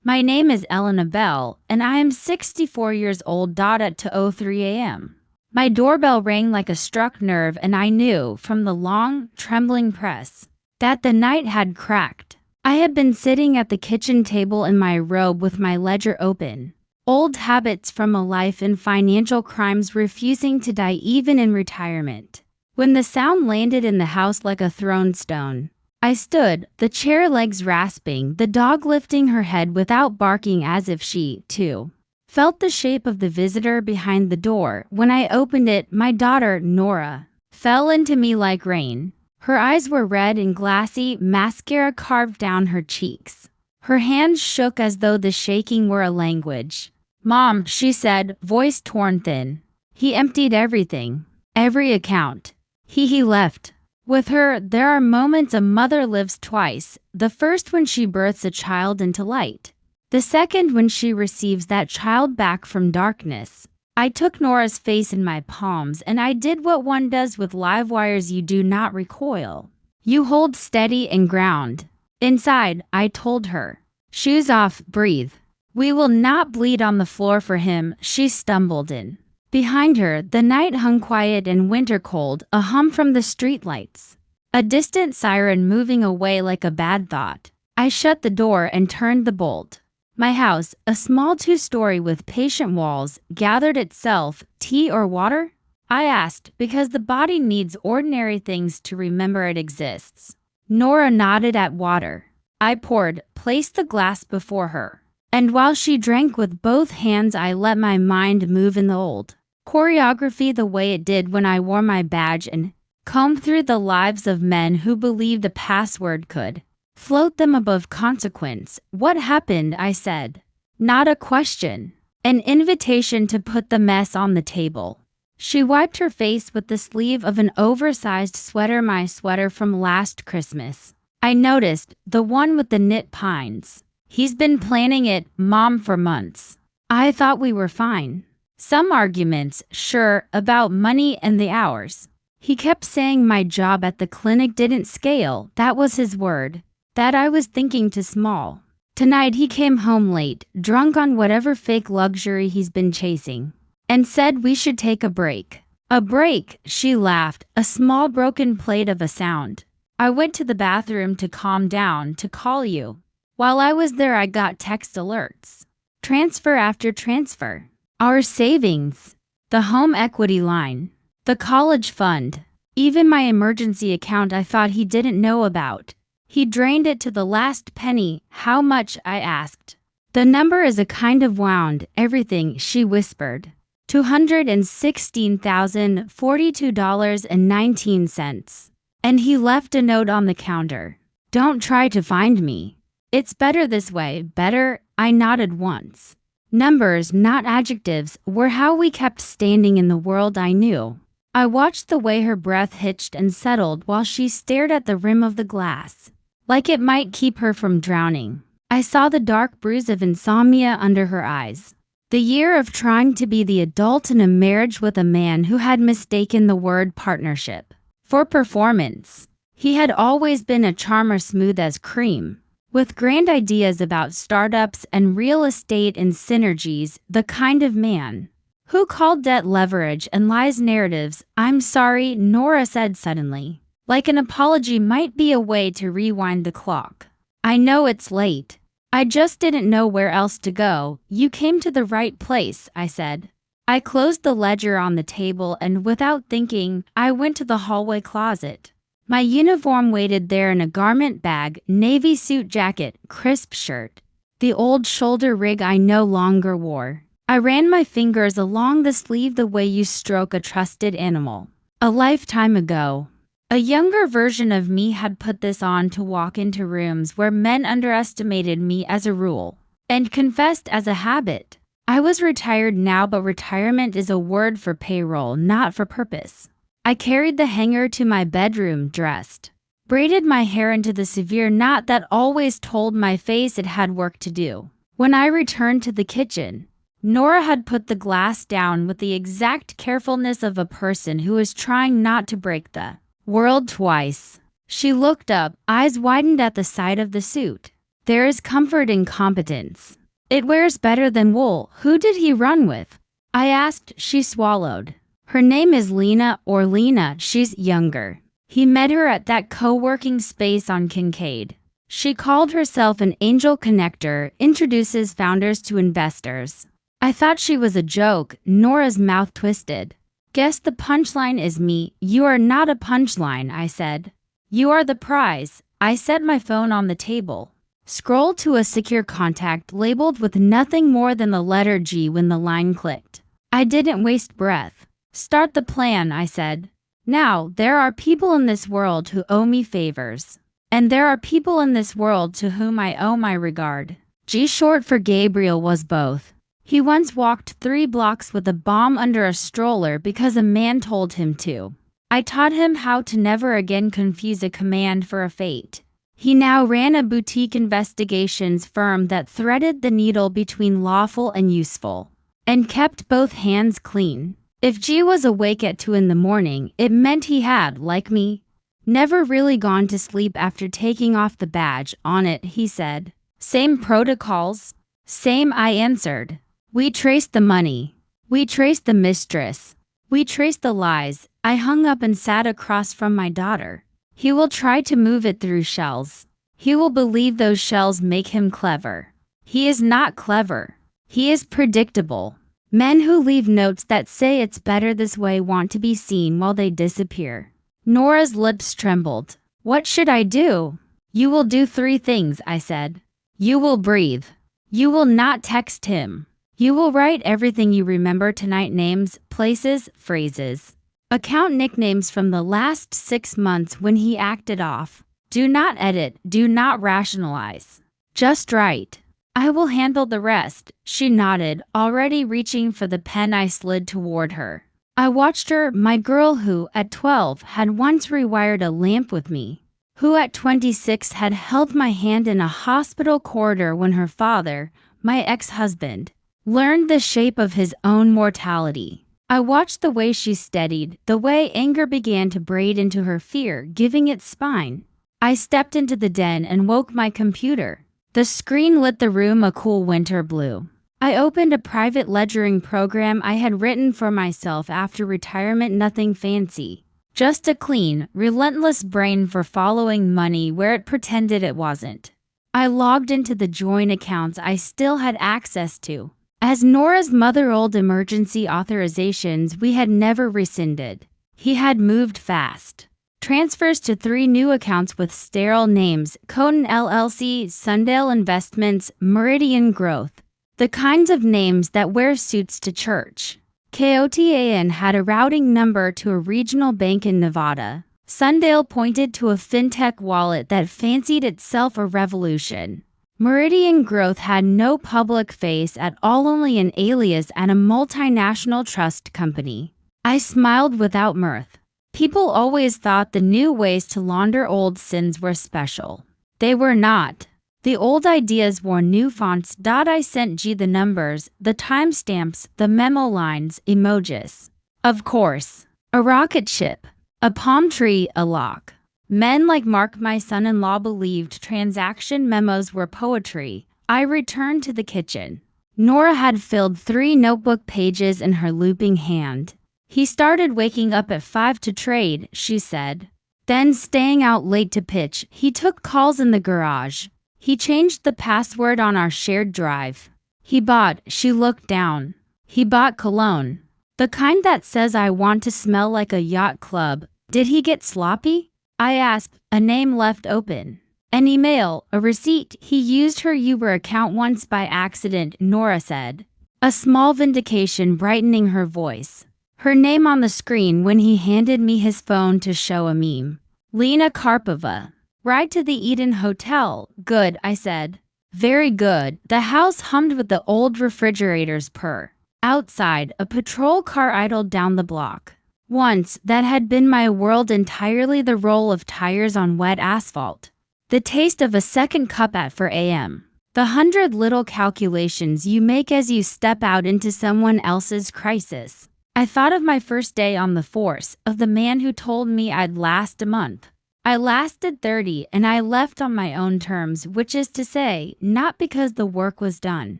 My name is Elena Bell, and I am 64 years old. At 2:03 a.m. My doorbell rang like a struck nerve, and I knew, from the long, trembling press, that the night had cracked. I had been sitting at the kitchen table in my robe with my ledger open. Old habits from a life in financial crimes refusing to die even in retirement. When the sound landed in the house like a thrown stone, I stood, the chair legs rasping, the dog lifting her head without barking as if she, too, felt the shape of the visitor behind the door. When I opened it, my daughter, Nora, fell into me like rain. Her eyes were red and glassy, mascara carved down her cheeks. Her hands shook as though the shaking were a language. "Mom," she said, voice torn thin. "He emptied everything. Every account. He left." With her, there are moments a mother lives twice. The first when she births a child into light. The second when she receives that child back from darkness. I took Nora's face in my palms, and I did what one does with live wires: you do not recoil. You hold steady and ground. "Inside," I told her. "Shoes off, breathe. We will not bleed on the floor for him," she stumbled in. Behind her, the night hung quiet and winter cold, a hum from the streetlights. A distant siren moving away like a bad thought. I shut the door and turned the bolt. My house, a small 2-story with patient walls, gathered itself. "Tea or water?" I asked, because the body needs ordinary things to remember it exists. Nora nodded at water. I poured, placed the glass before her. And while she drank with both hands, I let my mind move in the old choreography the way it did when I wore my badge and combed through the lives of men who believed a password could float them above consequence. "What happened?" I said. Not a question. An invitation to put the mess on the table. She wiped her face with the sleeve of an oversized sweater, my sweater from last Christmas. I noticed, the one with the knit pines. "He's been planning it, Mom, for months." I thought we were fine. Some arguments, sure, about money and the hours. He kept saying my job at the clinic didn't scale. That was his word. That I was thinking too small. Tonight he came home late, drunk on whatever fake luxury he's been chasing, and said we should take a break. "A break?" She laughed, a small broken plate of a sound. "I went to the bathroom to calm down, to call you. While I was there, I got text alerts. Transfer after transfer. Our savings. The home equity line. The college fund. Even my emergency account I thought he didn't know about. He drained it to the last penny." "How much?" I asked. "The number is a kind of wound. Everything," she whispered. $216,042.19. And he left a note on the counter. "Don't try to find me. It's better this way." "Better?" I nodded once. Numbers, not adjectives, were how we kept standing in the world I knew. I watched the way her breath hitched and settled while she stared at the rim of the glass, like it might keep her from drowning. I saw the dark bruise of insomnia under her eyes. The year of trying to be the adult in a marriage with a man who had mistaken the word partnership for performance. He had always been a charmer, smooth as cream, with grand ideas about startups and real estate and synergies, the kind of man who called debt leverage and lies narratives. "I'm sorry," Nora said suddenly, like an apology might be a way to rewind the clock. "I know it's late. I just didn't know where else to go." "You came to the right place," I said. I closed the ledger on the table and, without thinking, I went to the hallway closet. My uniform waited there in a garment bag, navy suit jacket, crisp shirt, the old shoulder rig I no longer wore. I ran my fingers along the sleeve the way you stroke a trusted animal. A lifetime ago, a younger version of me had put this on to walk into rooms where men underestimated me as a rule, and confessed as a habit. I was retired now, but retirement is a word for payroll, not for purpose. I carried the hanger to my bedroom, dressed, braided my hair into the severe knot that always told my face it had work to do. When I returned to the kitchen, Nora had put the glass down with the exact carefulness of a person who is trying not to break the world twice. She looked up, eyes widened at the sight of the suit. There is comfort in competence. It wears better than wool. Who did he run with? I asked. She swallowed. Her name is Lena or Lena. She's younger. He met her at that co-working space on Kincaid. She called herself an angel connector, introduces founders to investors. I thought she was a joke. Nora's mouth twisted. Guess the punchline is me. You are not a punchline, I said. You are the prize. I set my phone on the table. Scrolled to a secure contact labeled with nothing more than the letter G when the line clicked. I didn't waste breath. Start the plan, I said. Now, there are people in this world who owe me favors. And there are people in this world to whom I owe my regard. G, short for Gabriel, was both. He once walked 3 blocks with a bomb under a stroller because a man told him to. I taught him how to never again confuse a command for a fate. He now ran a boutique investigations firm that threaded the needle between lawful and useful, and kept both hands clean. If G was awake at 2 in the morning, it meant he had, like me, never really gone to sleep after taking off the badge on it, he said. Same protocols? Same, I answered. We traced the money. We traced the mistress. We traced the lies. I hung up and sat across from my daughter. He will try to move it through shells. He will believe those shells make him clever. He is not clever. He is predictable. Men who leave notes that say it's better this way want to be seen while they disappear. Nora's lips trembled. What should I do? You will do 3 things, I said. You will breathe. You will not text him. You will write everything you remember tonight, names, places, phrases. Account nicknames from the last 6 months when he acted off. Do not edit, do not rationalize. Just write. I will handle the rest, she nodded, already reaching for the pen I slid toward her. I watched her, my girl who, at 12, had once rewired a lamp with me, who at 26 had held my hand in a hospital corridor when her father, my ex-husband, learned the shape of his own mortality. I watched the way she steadied, the way anger began to braid into her fear, giving it spine. I stepped into the den and woke my computer. The screen lit the room a cool winter blue. I opened a private ledgering program I had written for myself after retirement, nothing fancy. Just a clean, relentless brain for following money where it pretended it wasn't. I logged into the joint accounts I still had access to. As Nora's mother-old emergency authorizations we had never rescinded. He had moved fast. Transfers to 3 new accounts with sterile names: Coton LLC, Sundale Investments, Meridian Growth. The kinds of names that wear suits to church. KOTAN had a routing number to a regional bank in Nevada. Sundale pointed to a fintech wallet that fancied itself a revolution. Meridian Growth had no public face at all, only an alias at a multinational trust company. I smiled without mirth. People always thought the new ways to launder old sins were special. They were not. The old ideas wore new fonts. I sent G the numbers, the timestamps, the memo lines, emojis. Of course. A rocket ship. A palm tree, a lock. Men like Mark, my son-in-law, believed transaction memos were poetry. I returned to the kitchen. Nora had filled 3 notebook pages in her looping hand. He started waking up at 5 to trade, she said. Then staying out late to pitch. He took calls in the garage. He changed the password on our shared drive. He bought, she looked down. He bought cologne. The kind that says I want to smell like a yacht club. Did he get sloppy? I asked, a name left open. An email, a receipt. He used her Uber account once by accident, Nora said. A small vindication brightening her voice. Her name on the screen when he handed me his phone to show a meme. Lena Karpova. Ride to the Eden Hotel. Good, I said. Very good. The house hummed with the old refrigerator's purr. Outside, a patrol car idled down the block. Once, that had been my world entirely, the roll of tires on wet asphalt. The taste of a second cup at 4 a.m. The 100 little calculations you make as you step out into someone else's crisis. I thought of my first day on the force, of the man who told me I'd last a month. I lasted 30 and I left on my own terms, which is to say, not because the work was done,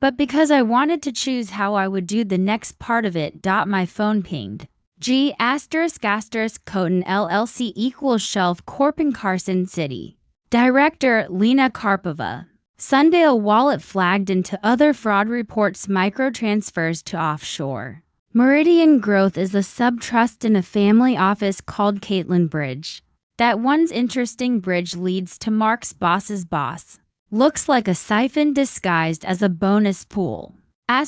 but because I wanted to choose how I would do the next part of it. My phone pinged. G*** Coton LLC equals Shelf Corp in Carson City. Director Lena Karpova. Sundale wallet flagged into other fraud reports, microtransfers to offshore. Meridian Growth is a sub-trust in a family office called Caitlin Bridge. That one's interesting bridge leads to Mark's boss's boss. Looks like a siphon disguised as a bonus pool. I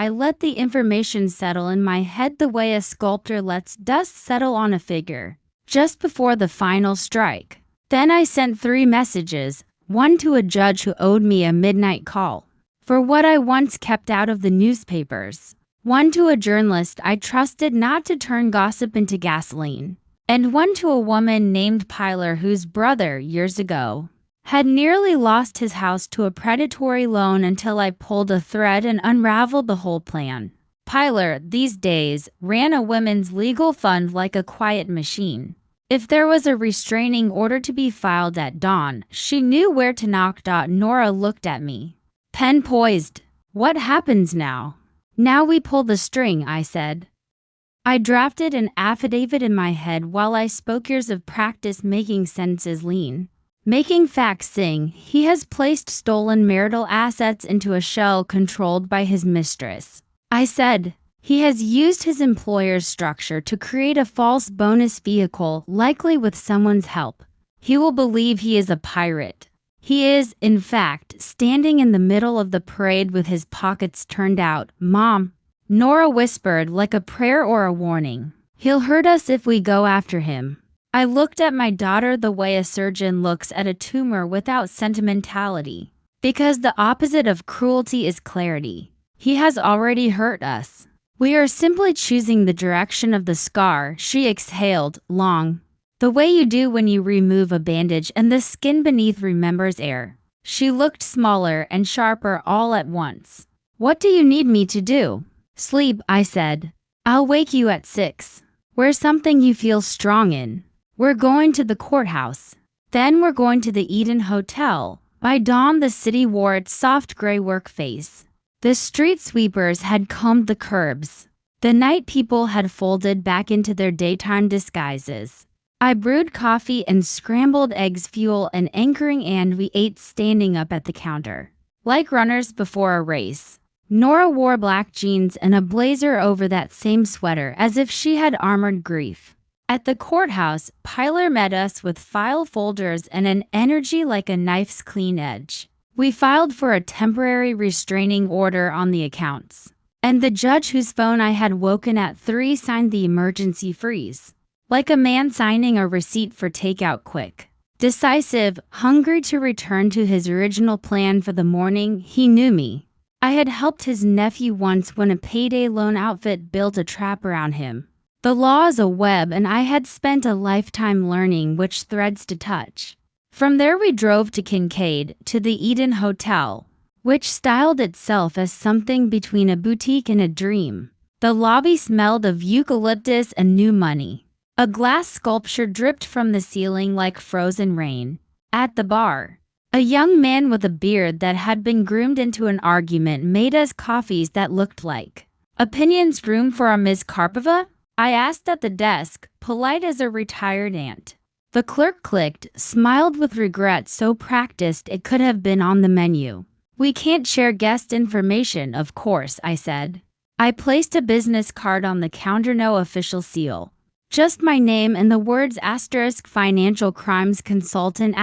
let the information settle in my head the way a sculptor lets dust settle on a figure, just before the final strike. Then I sent 3 messages, one to a judge who owed me a midnight call for what I once kept out of the newspapers, one to a journalist I trusted not to turn gossip into gasoline, and one to a woman named Pilar whose brother, years ago, had nearly lost his house to a predatory loan until I pulled a thread and unraveled the whole plan. Pilar, these days, ran a women's legal fund like a quiet machine. If there was a restraining order to be filed at dawn, she knew where to knock. Nora looked at me, pen poised. What happens now? Now we pull the string, I said. I drafted an affidavit in my head while I spoke, years of practice making sentences lean, making facts sing. He has placed stolen marital assets into a shell controlled by his mistress, I said. He has used his employer's structure to create a false bonus vehicle, likely with someone's help. He will believe he is a pirate. He is, in fact, standing in the middle of the parade with his pockets turned out. Mom, Nora whispered, like a prayer or a warning. He'll hurt us if we go after him. I looked at my daughter the way a surgeon looks at a tumor, without sentimentality. Because the opposite of cruelty is clarity. He has already hurt us. We are simply choosing the direction of the scar. She exhaled, long. The way you do when you remove a bandage and the skin beneath remembers air. She looked smaller and sharper all at once. What do you need me to do? Sleep, I said. I'll wake you at 6. Wear something you feel strong in. We're going to the courthouse. Then we're going to the Eden Hotel. By dawn the city wore its soft gray work face. The street sweepers had combed the curbs. The night people had folded back into their daytime disguises. I brewed coffee and scrambled eggs, fuel and anchoring, and we ate standing up at the counter, like runners before a race. Nora wore black jeans and a blazer over that same sweater, as if she had armored grief. At the courthouse, Pilar met us with file folders and an energy like a knife's clean edge. We filed for a temporary restraining order on the accounts, and the judge, whose phone I had woken at 3, signed the emergency freeze, like a man signing a receipt for takeout. Quick, decisive, hungry to return to his original plan for the morning. He knew me. I had helped his nephew once when a payday loan outfit built a trap around him. The law is a web, and I had spent a lifetime learning which threads to touch. From there we drove to Kincaid, to the Eden Hotel, which styled itself as something between a boutique and a dream. The lobby smelled of eucalyptus and new money. A glass sculpture dripped from the ceiling like frozen rain. At the bar, a young man with a beard that had been groomed into an argument made us coffees that looked like opinions. Room for a Ms. Karpova? I asked at the desk, polite as a retired aunt. The clerk clicked, smiled with regret, so practiced it could have been on the menu. We can't share guest information, of course, I said. I placed a business card on the counter, no official seal. Just my name and the words *financial crimes consultant*.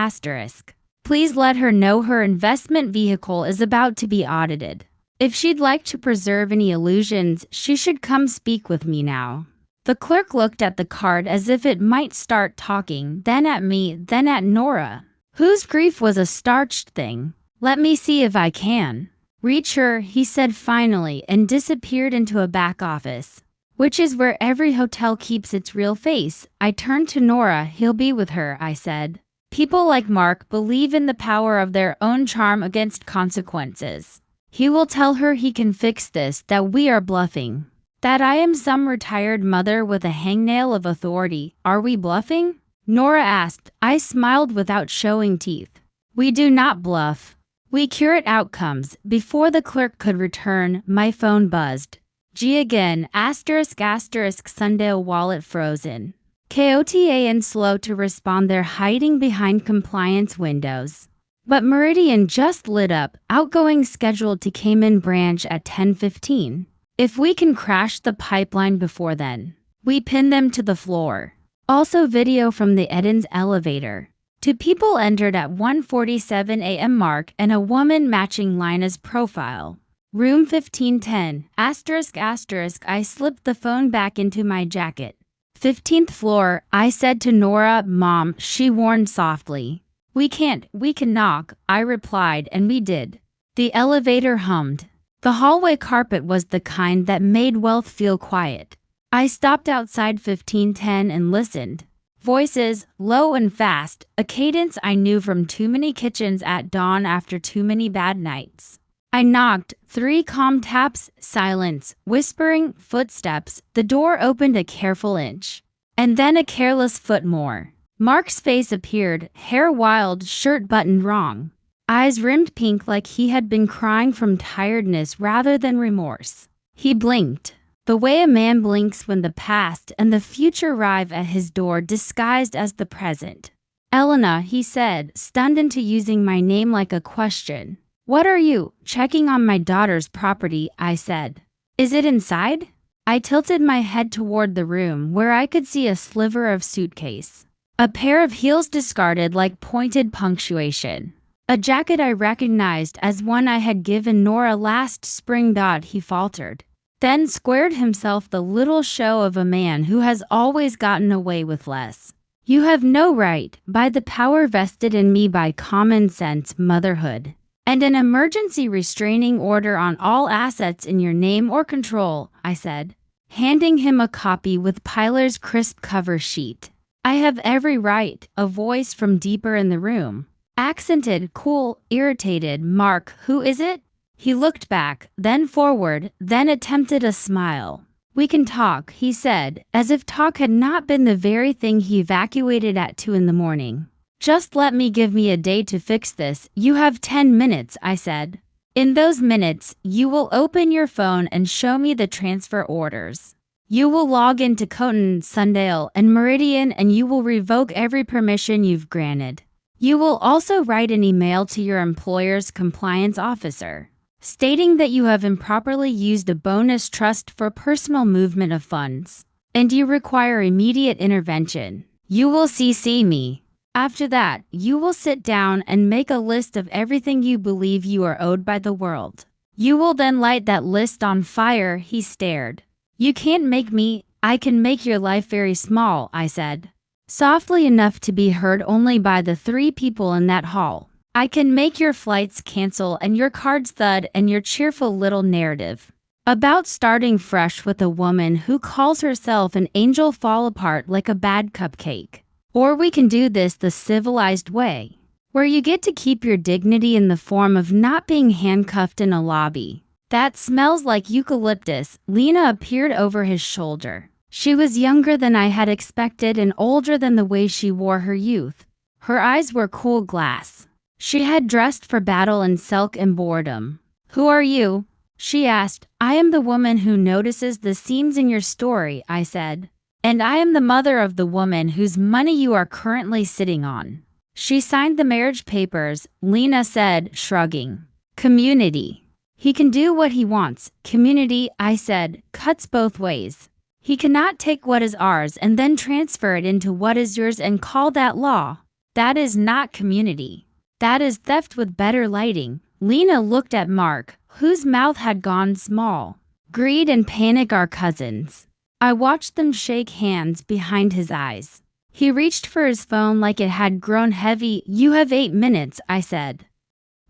Please let her know her investment vehicle is about to be audited. If she'd like to preserve any illusions, she should come speak with me now. The clerk looked at the card as if it might start talking, then at me, then at Nora, whose grief was a starched thing. Let me see if I can reach her, he said finally, and disappeared into a back office, which is where every hotel keeps its real face. I turned to Nora. He'll be with her, I said. People like Mark believe in the power of their own charm against consequences. He will tell her he can fix this, that we are bluffing. That I am some retired mother with a hangnail of authority. Are we bluffing? Nora asked. I smiled without showing teeth. We do not bluff. We curate outcomes. Before the clerk could return, my phone buzzed. G again, asterisk asterisk Sunday wallet frozen. KOTAN slow to respond, they're hiding behind compliance windows. But Meridian just lit up, outgoing scheduled to Cayman branch at 10:15. If we can crash the pipeline before then, we pin them to the floor. Also video from the Eden's elevator. Two people entered at 1:47 a.m. mark and a woman matching Lina's profile. Room 1510, asterisk asterisk I slipped the phone back into my jacket. 15th floor, I said to Nora, Mom, she warned softly. We can knock, I replied, and we did. The elevator hummed. The hallway carpet was the kind that made wealth feel quiet. I stopped outside 1510 and listened. Voices, low and fast, a cadence I knew from too many kitchens at dawn after too many bad nights. I knocked, 3 calm taps, silence, whispering, footsteps. The door opened a careful inch. And then a careless foot more. Mark's face appeared, hair wild, shirt buttoned wrong. Eyes rimmed pink like he had been crying from tiredness rather than remorse. He blinked. The way a man blinks when the past and the future arrive at his door disguised as the present. Elena, he said, stunned into using my name like a question. What are you? Checking on my daughter's property, I said. Is it inside? I tilted my head toward the room where I could see a sliver of suitcase. A pair of heels discarded like pointed punctuation. A jacket I recognized as one I had given Nora last spring. He faltered. Then squared himself, the little show of a man who has always gotten away with less. You have no right, by the power vested in me by common sense, motherhood, and an emergency restraining order on all assets in your name or control, I said, handing him a copy with Pilar's crisp cover sheet. I have every right, a voice from deeper in the room. Accented, cool, irritated. Mark, who is it? He looked back, then forward, then attempted a smile. We can talk, he said, as if talk had not been the very thing he evacuated at 2 in the morning. Just let me give me a day to fix this. You have 10 minutes, I said. In those minutes, you will open your phone and show me the transfer orders. You will log into Coton, Sundale, and Meridian, and you will revoke every permission you've granted. You will also write an email to your employer's compliance officer, stating that you have improperly used a bonus trust for personal movement of funds, and you require immediate intervention. You will CC me. After that, you will sit down and make a list of everything you believe you are owed by the world. You will then light that list on fire. He stared. You can't make me. I can make your life very small, I said, softly enough to be heard only by the 3 people in that hall. I can make your flights cancel and your cards thud and your cheerful little narrative about starting fresh with a woman who calls herself an angel fall apart like a bad cupcake. Or we can do this the civilized way, where you get to keep your dignity in the form of not being handcuffed in a lobby that smells like eucalyptus. Lena appeared over his shoulder. She was younger than I had expected and older than the way she wore her youth. Her eyes were cool glass. She had dressed for battle in silk and boredom. Who are you? She asked. I am the woman who notices the seams in your story, I said. And I am the mother of the woman whose money you are currently sitting on. She signed the marriage papers, Lena said, shrugging. Community. He can do what he wants. Community, I said, cuts both ways. He cannot take what is ours and then transfer it into what is yours and call that law. That is not community. That is theft with better lighting. Lena looked at Mark, whose mouth had gone small. Greed and panic are cousins. I watched them shake hands behind his eyes. He reached for his phone like it had grown heavy. You have 8 minutes, I said.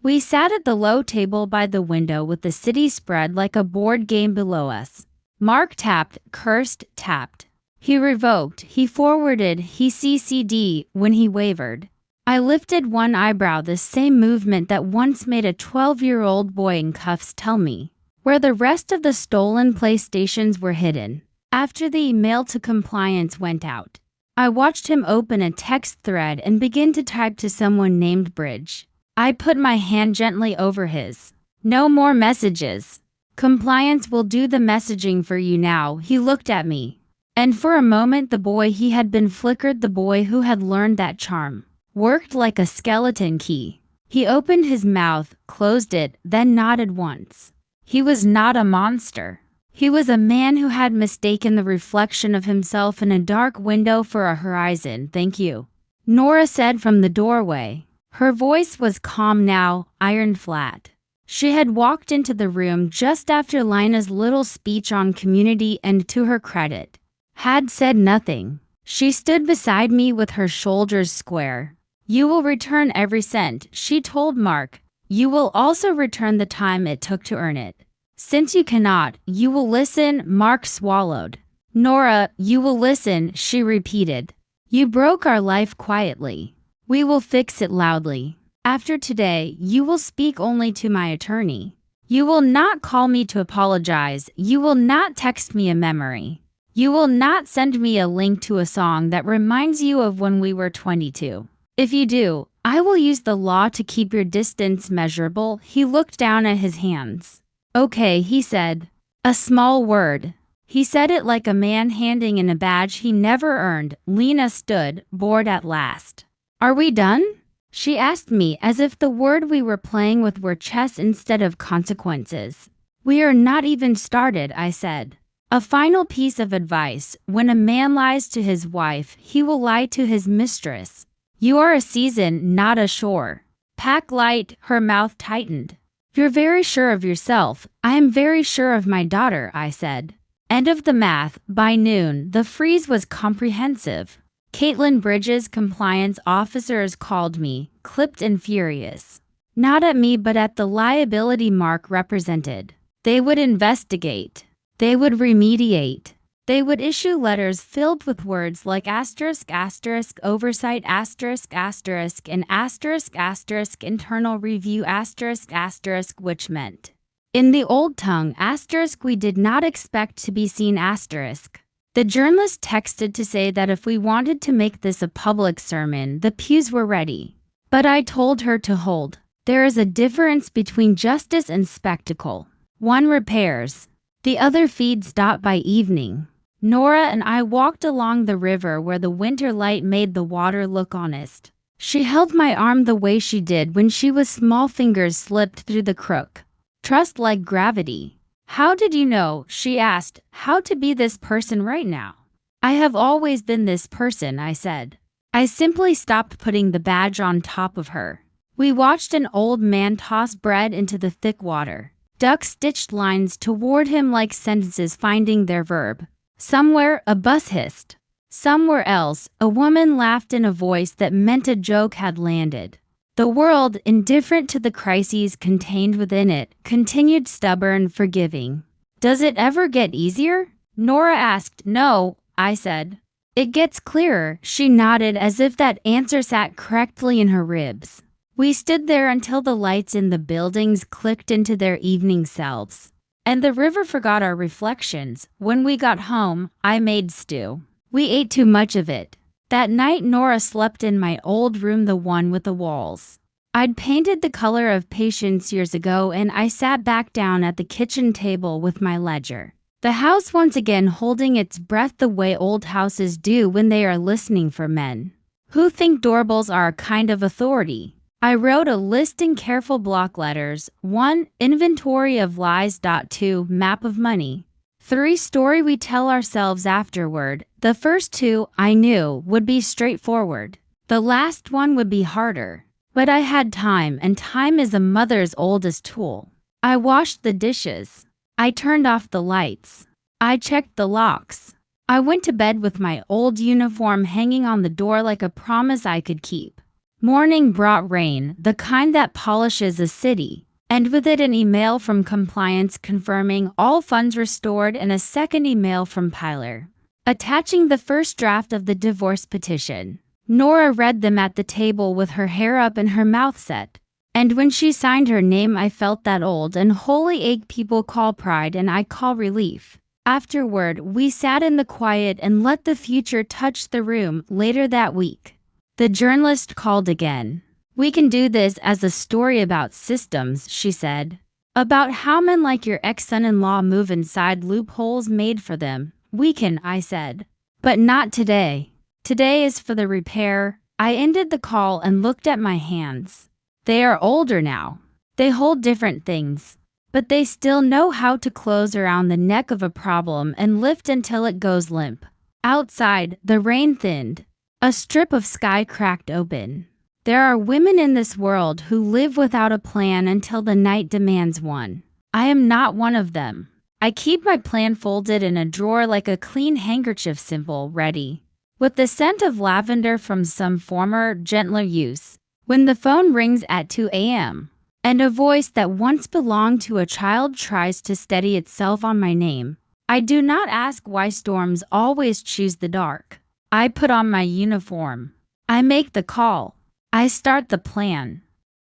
We sat at the low table by the window with the city spread like a board game below us. Mark tapped, cursed, tapped. He revoked, he forwarded, he CC'd when he wavered. I lifted one eyebrow, the same movement that once made a 12-year-old boy in cuffs tell me where the rest of the stolen PlayStations were hidden. After the email to compliance went out, I watched him open a text thread and begin to type to someone named Bridge. I put my hand gently over his. No more messages. Compliance will do the messaging for you now. He looked at me. And for a moment the boy he had been flickered, the boy who had learned that charm, worked like a skeleton key. He opened his mouth, closed it, then nodded once. He was not a monster. He was a man who had mistaken the reflection of himself in a dark window for a horizon. Thank you, Nora said from the doorway. Her voice was calm now, iron flat. She had walked into the room just after Lina's little speech on community and, to her credit, had said nothing. She stood beside me with her shoulders square. You will return every cent, she told Mark. You will also return the time it took to earn it. Since you cannot, you will listen, Mark swallowed. Nora, you will listen, she repeated. You broke our life quietly. We will fix it loudly. After today, you will speak only to my attorney. You will not call me to apologize. You will not text me a memory. You will not send me a link to a song that reminds you of when we were 22. If you do, I will use the law to keep your distance measurable. He looked down at his hands. Okay, he said. A small word. He said it like a man handing in a badge he never earned. Lina stood, bored at last. Are we done? She asked me as if the word we were playing with were chess instead of consequences. We are not even started, I said. A final piece of advice: when a man lies to his wife, he will lie to his mistress. You are a season, not a shore. Pack light, her mouth tightened. You're very sure of yourself. I am very sure of my daughter, I said. End of the math. By noon, the freeze was comprehensive. Caitlin Bridges' compliance officers called me, clipped and furious. Not at me but at the liability Mark represented. They would investigate. They would remediate. They would issue letters filled with words like asterisk, asterisk, oversight, asterisk, asterisk, and asterisk, asterisk, internal review, asterisk, asterisk, which meant, in the old tongue, asterisk, we did not expect to be seen, asterisk. The journalist texted to say that if we wanted to make this a public sermon, the pews were ready. But I told her to hold. There is a difference between justice and spectacle. One repairs. The other feeds. By evening, Nora and I walked along the river where the winter light made the water look honest. She held my arm the way she did when she was small, fingers slipped through the crook. Trust like gravity. How did you know, she asked, how to be this person right now? I have always been this person, I said. I simply stopped putting the badge on top of her. We watched an old man toss bread into the thick water. Ducks stitched lines toward him like sentences finding their verb. Somewhere, a bus hissed. Somewhere else, a woman laughed in a voice that meant a joke had landed. The world, indifferent to the crises contained within it, continued stubborn, forgiving. Does it ever get easier? Nora asked. No, I said. It gets clearer, she nodded as if that answer sat correctly in her ribs. We stood there until the lights in the buildings clicked into their evening selves. And the river forgot our reflections. When we got home, I made stew. We ate too much of it. That night Nora slept in my old room, the one with the walls I'd painted the color of patience years ago, and I sat back down at the kitchen table with my ledger. The house once again holding its breath the way old houses do when they are listening for men who think doorbells are a kind of authority. I wrote a list in careful block letters. 1. Inventory of lies. 2. Map of money. 3. Story we tell ourselves afterward. The first two, I knew, would be straightforward. The last one would be harder. But I had time, and time is a mother's oldest tool. I washed the dishes. I turned off the lights. I checked the locks. I went to bed with my old uniform hanging on the door like a promise I could keep. Morning brought rain, the kind that polishes a city, and with it an email from compliance confirming all funds restored and a second email from Pilar, attaching the first draft of the divorce petition. Nora read them at the table with her hair up and her mouth set. And when she signed her name, I felt that old and holy ache people call pride and I call relief. Afterward, we sat in the quiet and let the future touch the room. Later that week, the journalist called again. "We can do this as a story about systems," she said. "About how men like your ex-son-in-law move inside loopholes made for them. We can," I said. "But not today. Today is for the repair." I ended the call and looked at my hands. They are older now. They hold different things. But they still know how to close around the neck of a problem and lift until it goes limp. Outside, the rain thinned. A strip of sky cracked open. There are women in this world who live without a plan until the night demands one. I am not one of them. I keep my plan folded in a drawer like a clean handkerchief, simple, ready, with the scent of lavender from some former, gentler use. When the phone rings at 2 a.m., and a voice that once belonged to a child tries to steady itself on my name, I do not ask why storms always choose the dark. I put on my uniform. I make the call. I start the plan.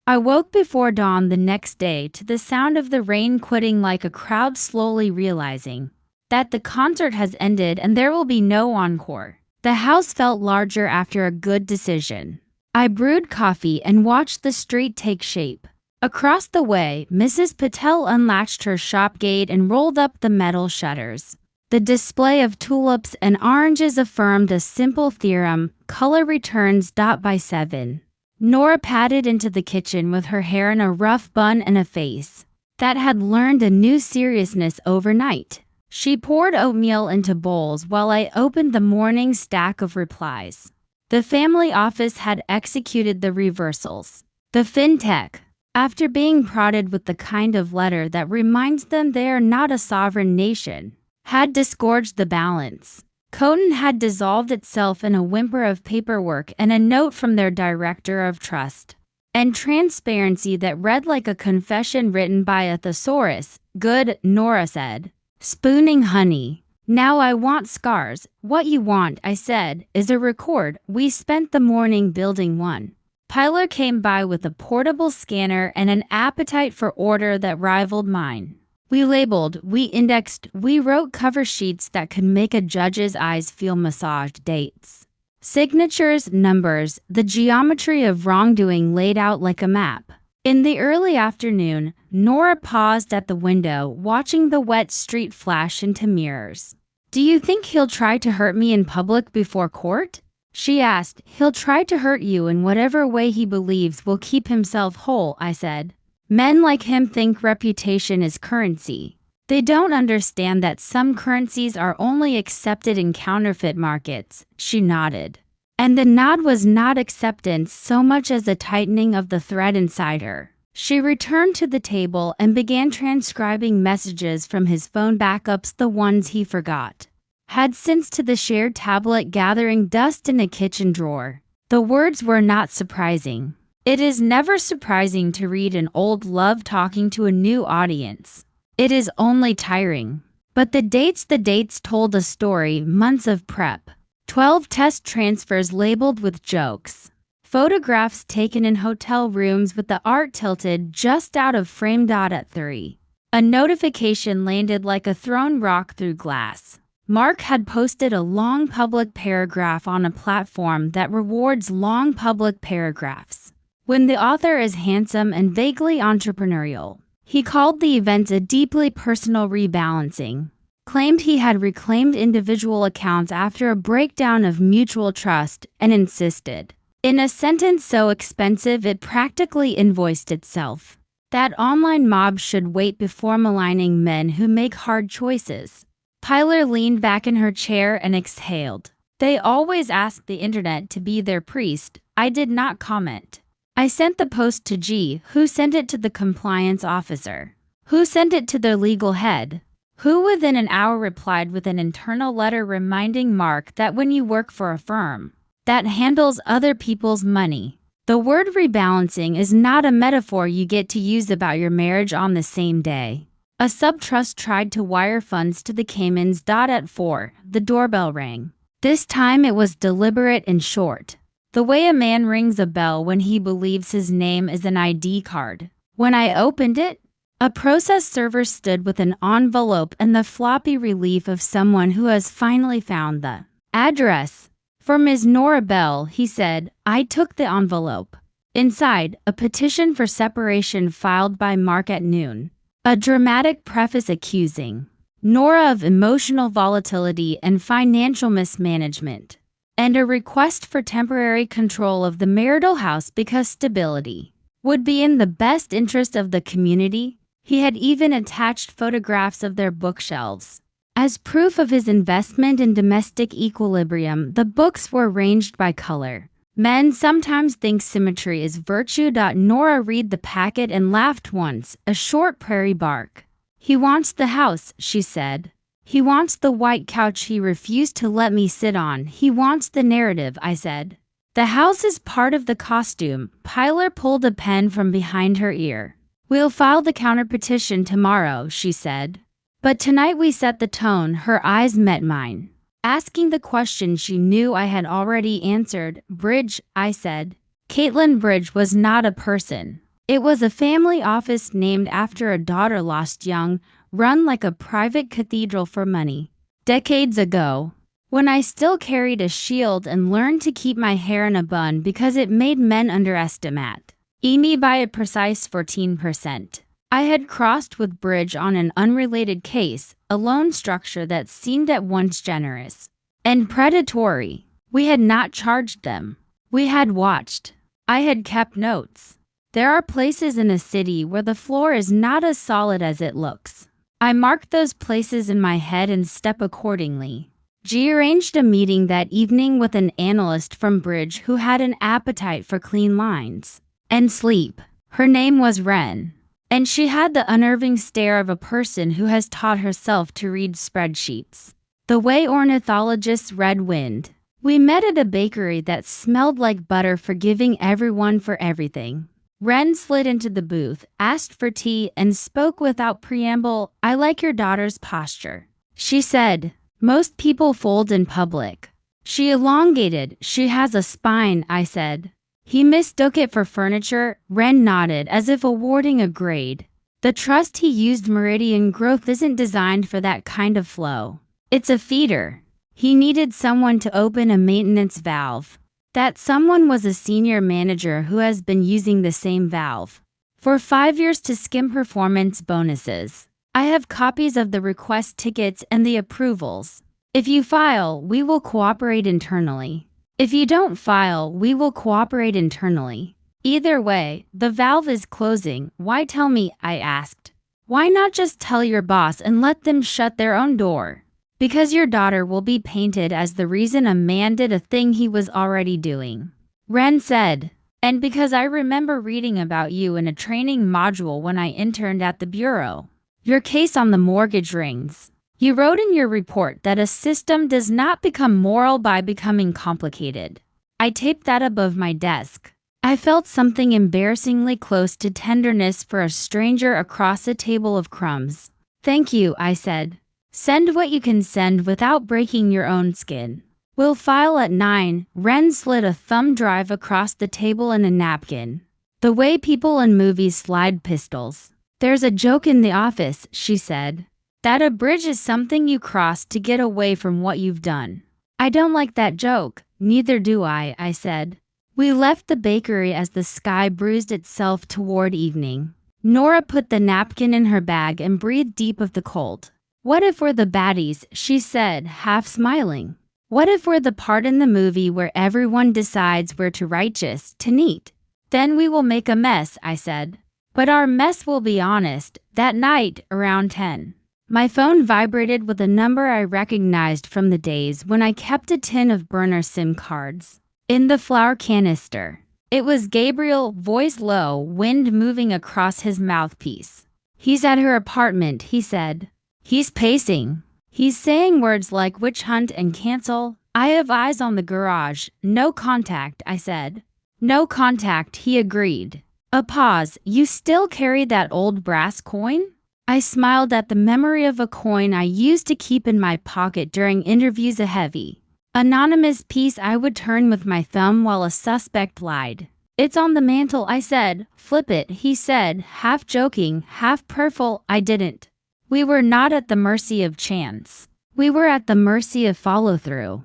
I woke before dawn the next day to the sound of the rain quitting, like a crowd slowly realizing that the concert has ended and there will be no encore. The house felt larger after a good decision. I brewed coffee and watched the street take shape. Across the way, Mrs. Patel unlatched her shop gate and rolled up the metal shutters. The display of tulips and oranges affirmed a simple theorem: color returns. By 7. Nora padded into the kitchen with her hair in a rough bun and a face that had learned a new seriousness overnight. She poured oatmeal into bowls while I opened the morning stack of replies. The family office had executed the reversals. The fintech, after being prodded with the kind of letter that reminds them they are not a sovereign nation, had disgorged the balance. Coton had dissolved itself in a whimper of paperwork and a note from their director of trust and transparency that read like a confession written by a thesaurus. "Good," Nora said, spooning honey. "Now I want scars." "What you want," I said, "is a record. We spent the morning building one." Pilar came by with a portable scanner and an appetite for order that rivaled mine. We labeled, we indexed, we wrote cover sheets that could make a judge's eyes feel massaged. Dates, signatures, numbers, the geometry of wrongdoing laid out like a map. In the early afternoon, Nora paused at the window, watching the wet street flash into mirrors. "Do you think he'll try to hurt me in public before court?" she asked. "He'll try to hurt you in whatever way he believes will keep himself whole," I said. "Men like him think reputation is currency. They don't understand that some currencies are only accepted in counterfeit markets." She nodded. And the nod was not acceptance so much as a tightening of the thread inside her. She returned to the table and began transcribing messages from his phone backups, the ones he forgot had since to the shared tablet, gathering dust in a kitchen drawer. The words were not surprising. It is never surprising to read an old love talking to a new audience. It is only tiring. But the dates told a story: months of prep, 12 test transfers labeled with jokes, photographs taken in hotel rooms with the art tilted just out of frame. At 3, a notification landed like a thrown rock through glass. Mark had posted a long public paragraph on a platform that rewards long public paragraphs when the author is handsome and vaguely entrepreneurial. He called the event a deeply personal rebalancing, claimed he had reclaimed individual accounts after a breakdown of mutual trust, and insisted, in a sentence so expensive it practically invoiced itself, that online mobs should wait before maligning men who make hard choices. Pilar leaned back in her chair and exhaled. They always ask the internet to be their priest. I did not comment. I sent the post to G, who sent it to the compliance officer, who sent it to their legal head, who within an hour replied with an internal letter reminding Mark that when you work for a firm that handles other people's money, the word rebalancing is not a metaphor you get to use about your marriage on the same day. A sub-trust tried to wire funds to the Caymans. At 4, the doorbell rang. This time it was deliberate and short, the way a man rings a bell when he believes his name is an ID card. When I opened it, A process server stood with an envelope and the floppy relief of someone who has finally found the address. For Ms. Nora Bell, he said. I took the envelope. Inside, a petition for separation filed by Mark at noon. A dramatic preface accusing Nora of emotional volatility and financial mismanagement, and a request for temporary control of the marital house because stability would be in the best interest of the community. He had even attached photographs of their bookshelves. As proof of his investment in domestic equilibrium, the books were arranged by color. Men sometimes think symmetry is virtue. Nora read the packet and laughed once, a short prairie bark. He wants the house, she said. He wants the white couch he refused to let me sit on. He wants the narrative, I said. The house is part of the costume. Pilar pulled a pen from behind her ear. We'll file the counterpetition tomorrow, she said. But tonight we set the tone. Her eyes met mine, asking the question she knew I had already answered. Bridge, I said. Caitlin Bridge was not a person. It was a family office named after a daughter lost young, run like a private cathedral for money. Decades ago, when I still carried a shield and learned to keep my hair in a bun because it made men underestimate me by a precise 14%. I had crossed with Bridge on an unrelated case, a loan structure that seemed at once generous and predatory. We had not charged them. We had watched. I had kept notes. There are places in a city where the floor is not as solid as it looks. I marked those places in my head and step accordingly. G arranged a meeting that evening with an analyst from Bridge who had an appetite for clean lines and sleep. Her name was Wren, and she had the unnerving stare of a person who has taught herself to read spreadsheets, the way ornithologists read wind. We met at a bakery that smelled like butter, forgiving everyone for everything. Wren slid into the booth, asked for tea, and spoke without preamble. I like your daughter's posture, she said. Most people fold in public. She elongated. She has a spine, I said. He mistook it for furniture. Wren nodded, as if awarding a grade. The trust he used. Meridian growth isn't designed for that kind of flow. It's a feeder. He needed someone to open a maintenance valve. That someone was a senior manager who has been using the same valve for 5 years to skim performance bonuses. I have copies of the request tickets and the approvals. If you file, we will cooperate internally. If you don't file, we will cooperate internally. Either way, the valve is closing. Why tell me? I asked. Why not just tell your boss and let them shut their own door? Because your daughter will be painted as the reason a man did a thing he was already doing, Wren said. And because I remember reading about you in a training module when I interned at the bureau. Your case on the mortgage rings. You wrote in your report that a system does not become moral by becoming complicated. I taped that above my desk. I felt something embarrassingly close to tenderness for a stranger across a table of crumbs. Thank you, I said. Send what you can send without breaking your own skin. We'll file at 9. Wren slid a thumb drive across the table and a napkin. The way people in movies slide pistols. There's a joke in the office, she said. That a bridge is something you cross to get away from what you've done. I don't like that joke. Neither do I said. We left the bakery as the sky bruised itself toward evening. Nora put the napkin in her bag and breathed deep of the cold. What if we're the baddies, she said, half smiling. What if we're the part in the movie where everyone decides we're too righteous, to neat? Then we will make a mess, I said. But our mess will be honest. That night, around 10. My phone vibrated with a number I recognized from the days when I kept a tin of burner SIM cards in the flour canister. It was Gabriel, voice low, wind moving across his mouthpiece. He's at her apartment, he said. He's pacing. He's saying words like witch hunt and cancel. I have eyes on the garage. No contact, I said. No contact, he agreed. A pause. You still carry that old brass coin? I smiled at the memory of a coin I used to keep in my pocket during interviews, a heavy, anonymous piece I would turn with my thumb while a suspect lied. It's on the mantle, I said. Flip it, he said, half joking, half purrful. I didn't. We were not at the mercy of chance. We were at the mercy of follow-through.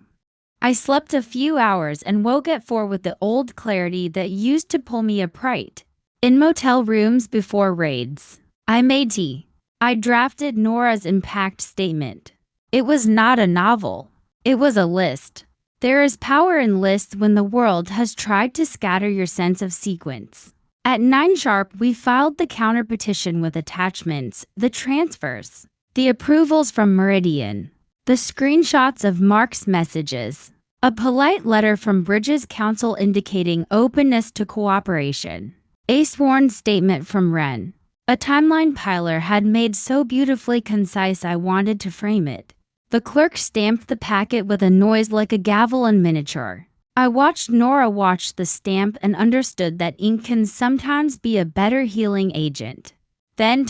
I slept a few hours and woke at 4 with the old clarity that used to pull me upright. In motel rooms before raids, I made tea. I drafted Nora's impact statement. It was not a novel. It was a list. There is power in lists when the world has tried to scatter your sense of sequence. At 9 sharp, we filed the counter petition with attachments, the transfers, the approvals from Meridian, the screenshots of Mark's messages, a polite letter from Bridges Council indicating openness to cooperation, a sworn statement from Wren. A timeline Pilar had made so beautifully concise I wanted to frame it. The clerk stamped the packet with a noise like a gavel in miniature. I watched Nora watch the stamp and understood that ink can sometimes be a better healing agent. Then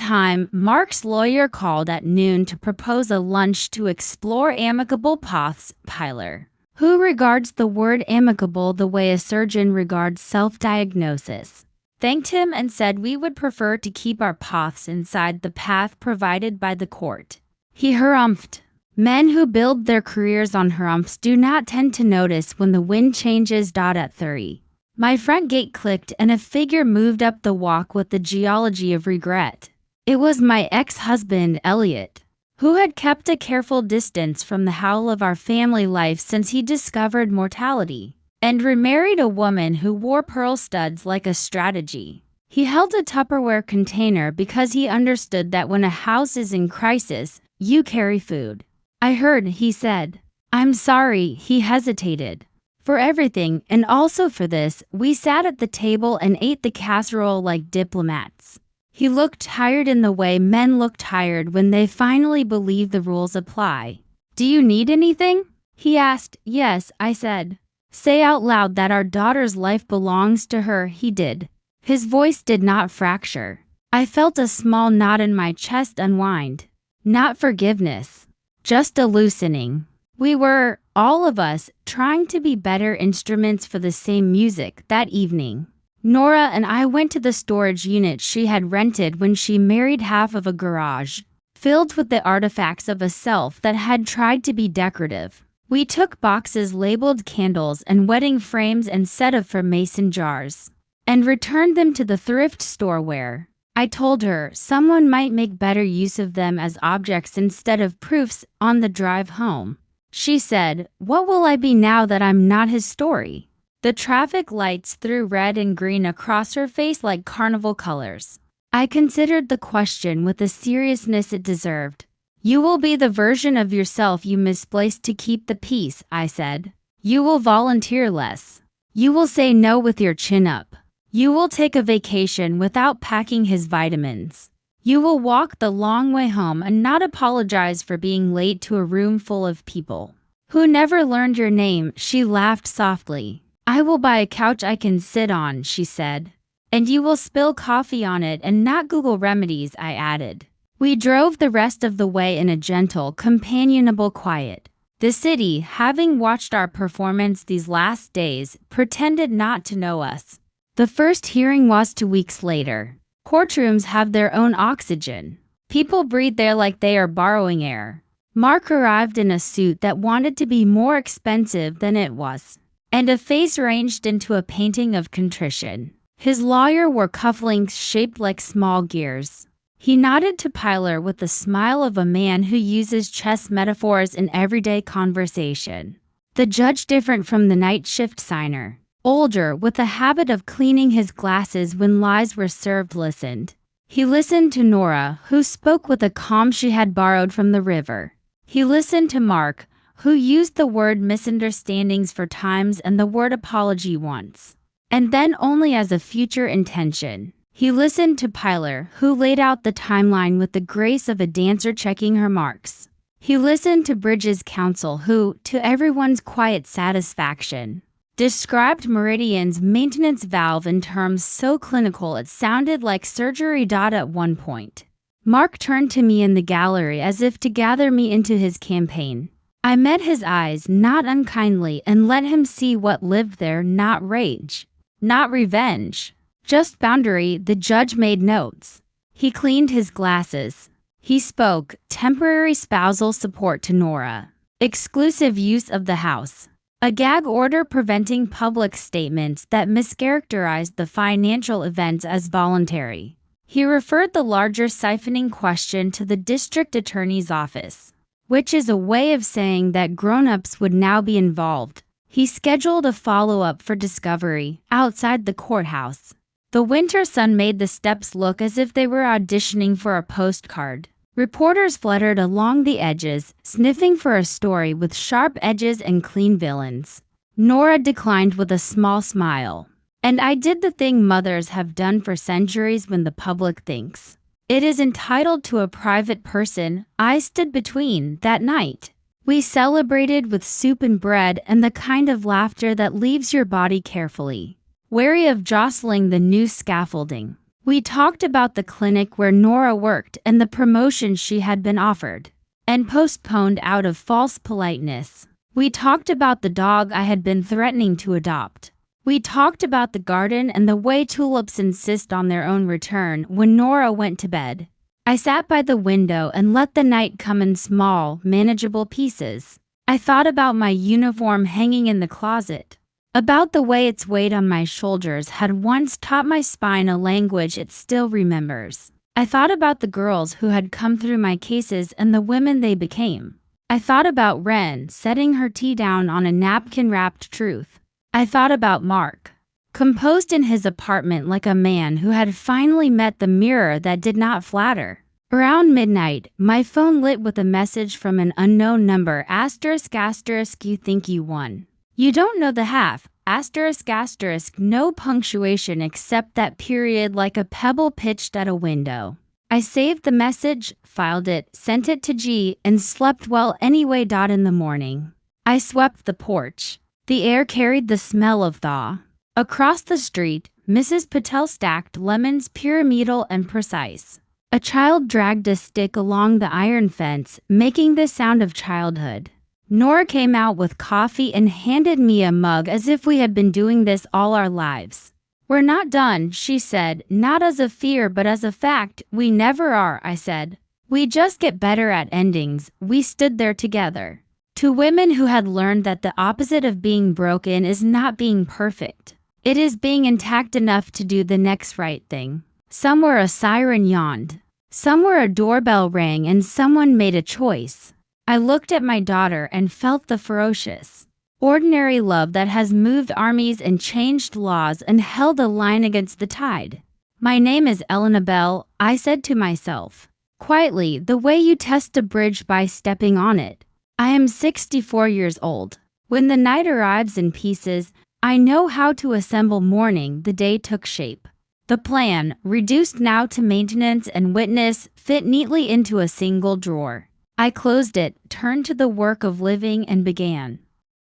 Mark's lawyer called at noon to propose a lunch to explore amicable paths. Pilar, who regards the word amicable the way a surgeon regards self-diagnosis, thanked him and said we would prefer to keep our paths inside the path provided by the court. He harumphed. Men who build their careers on harumphs do not tend to notice when the wind changes. At 30, my front gate clicked and a figure moved up the walk with the geology of regret. It was my ex-husband, Elliot, who had kept a careful distance from the howl of our family life since he discovered mortality, and remarried a woman who wore pearl studs like a strategy. He held a Tupperware container because he understood that when a house is in crisis, you carry food. I heard, he said. I'm sorry, he hesitated. For everything, and also for this, we sat at the table and ate the casserole like diplomats. He looked tired in the way men look tired when they finally believe the rules apply. Do you need anything? He asked. Yes, I said. Say out loud that our daughter's life belongs to her, he did. His voice did not fracture. I felt a small knot in my chest unwind. Not forgiveness. Just a loosening. We were, all of us, trying to be better instruments for the same music that evening. Nora and I went to the storage unit she had rented when she married, half of a garage, filled with the artifacts of a self that had tried to be decorative. We took boxes labeled candles and wedding frames and set of for mason jars, and returned them to the thrift store where, I told her, someone might make better use of them as objects instead of proofs. On the drive home, she said, what will I be now that I'm not his story? The traffic lights threw red and green across her face like carnival colors. I considered the question with the seriousness it deserved. You will be the version of yourself you misplaced to keep the peace, I said. You will volunteer less. You will say no with your chin up. You will take a vacation without packing his vitamins. You will walk the long way home and not apologize for being late to a room full of people who never learned your name. She laughed softly. I will buy a couch I can sit on, she said. And you will spill coffee on it and not Google remedies, I added. We drove the rest of the way in a gentle, companionable quiet. The city, having watched our performance these last days, pretended not to know us. The first hearing was 2 weeks later. Courtrooms have their own oxygen. People breathe there like they are borrowing air. Mark arrived in a suit that wanted to be more expensive than it was, and a face ranged into a painting of contrition. His lawyer wore cufflinks shaped like small gears. He nodded to Pilar with the smile of a man who uses chess metaphors in everyday conversation. The judge, different from the night shift signer, older, with the habit of cleaning his glasses when lies were served, listened. He listened to Nora, who spoke with a calm she had borrowed from the river. He listened to Mark, who used the word misunderstandings 4 times and the word apology once, and then only as a future intention. He listened to Pilar, who laid out the timeline with the grace of a dancer checking her marks. He listened to Bridges' counsel, who, to everyone's quiet satisfaction, described Meridian's maintenance valve in terms so clinical it sounded like surgery. At one point, Mark turned to me in the gallery as if to gather me into his campaign. I met his eyes, not unkindly, and let him see what lived there, not rage. not revenge. Just boundary. The judge made notes. He cleaned his glasses. He spoke temporary spousal support to Nora. Exclusive use of the house. A gag order preventing public statements that mischaracterized the financial events as voluntary. He referred the larger siphoning question to the district attorney's office, which is a way of saying that grown-ups would now be involved. He scheduled a follow-up for discovery outside the courthouse. The winter sun made the steps look as if they were auditioning for a postcard. Reporters fluttered along the edges, sniffing for a story with sharp edges and clean villains. Nora declined with a small smile. And I did the thing mothers have done for centuries when the public thinks it is entitled to a private person. I stood between. That night, we celebrated with soup and bread and the kind of laughter that leaves your body carefully wary of jostling the new scaffolding. We talked about the clinic where Nora worked and the promotion she had been offered and postponed out of false politeness. We talked about the dog I had been threatening to adopt. We talked about the garden and the way tulips insist on their own return when Nora went to bed. I sat by the window and let the night come in small, manageable pieces. I thought about my uniform hanging in the closet, about the way its weight on my shoulders had once taught my spine a language it still remembers. I thought about the girls who had come through my cases and the women they became. I thought about Wren setting her tea down on a napkin-wrapped truth. I thought about Mark, composed in his apartment like a man who had finally met the mirror that did not flatter. Around midnight, my phone lit with a message from an unknown number. ***, you think you won. You don't know the half. ***, no punctuation except that period like a pebble pitched at a window. I saved the message, filed it, sent it to G, and slept well anyway. In the morning, I swept the porch. The air carried the smell of thaw. Across the street, Mrs. Patel stacked lemons pyramidal and precise. A child dragged a stick along the iron fence, making the sound of childhood. Nora came out with coffee and handed me a mug as if we had been doing this all our lives. "We're not done," she said, not as a fear but as a fact. "We never are," I said. "We just get better at endings." We stood there together. Two women who had learned that the opposite of being broken is not being perfect. It is being intact enough to do the next right thing. Somewhere a siren yawned. Somewhere a doorbell rang and someone made a choice. I looked at my daughter and felt the ferocious, ordinary love that has moved armies and changed laws and held a line against the tide. "My name is Elena Bell," I said to myself, quietly, "the way you test a bridge by stepping on it. I am 64 years old. When the night arrives in pieces, I know how to assemble morning." The day took shape. The plan, reduced now to maintenance and witness, fit neatly into a single drawer. I closed it, turned to the work of living, and began.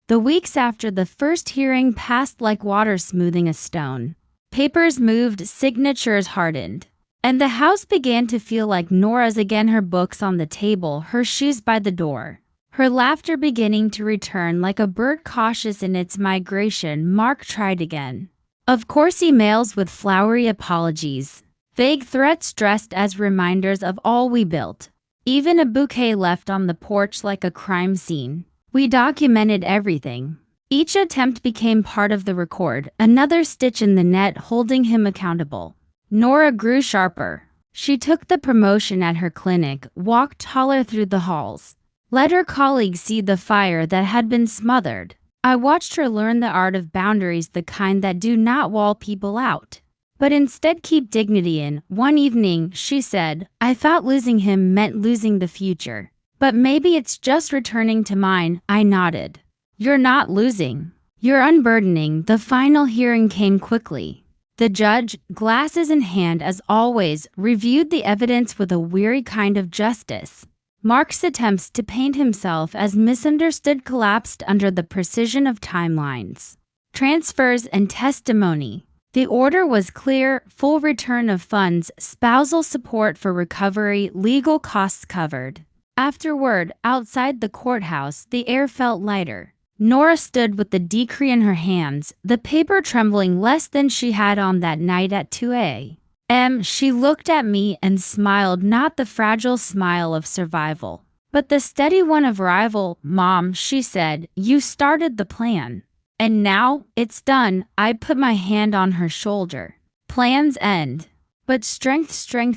The weeks after the first hearing passed like water smoothing a stone. Papers moved, signatures hardened. And the house began to feel like Nora's again, her books on the table, her shoes by the door. Her laughter beginning to return like a bird cautious in its migration. Mark tried again. Of course, emails with flowery apologies. Vague threats dressed as reminders of all we built. Even a bouquet left on the porch like a crime scene. We documented everything. Each attempt became part of the record, another stitch in the net holding him accountable. Nora grew sharper. She took the promotion at her clinic, walked taller through the halls, let her colleagues see the fire that had been smothered. I watched her learn the art of boundaries, the kind that do not wall people out, but instead keep dignity in. One evening, she said, "I thought losing him meant losing the future. But maybe it's just returning to mine." I nodded. "You're not losing. You're unburdening." The final hearing came quickly. The judge, glasses in hand as always, reviewed the evidence with a weary kind of justice. Mark's attempts to paint himself as misunderstood collapsed under the precision of timelines, transfers, and testimony. The order was clear: full return of funds, spousal support for recovery, legal costs covered. Afterward, outside the courthouse, the air felt lighter. Nora stood with the decree in her hands, the paper trembling less than she had on that night at 2 a.m. She looked at me and smiled, not the fragile smile of survival, but the steady one of arrival. "Mom," she said, "you started the plan. And now, it's done." I put my hand on her shoulder. "Plans end, but strength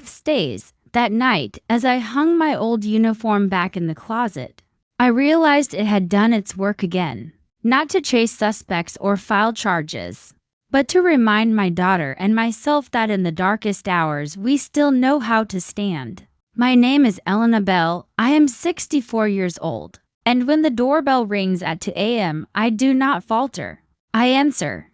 stays." That night, as I hung my old uniform back in the closet, I realized it had done its work again. Not to chase suspects or file charges, but to remind my daughter and myself that in the darkest hours we still know how to stand. My name is Elena Bell. I am 64 years old. And when the doorbell rings at 2 a.m., I do not falter. I answer.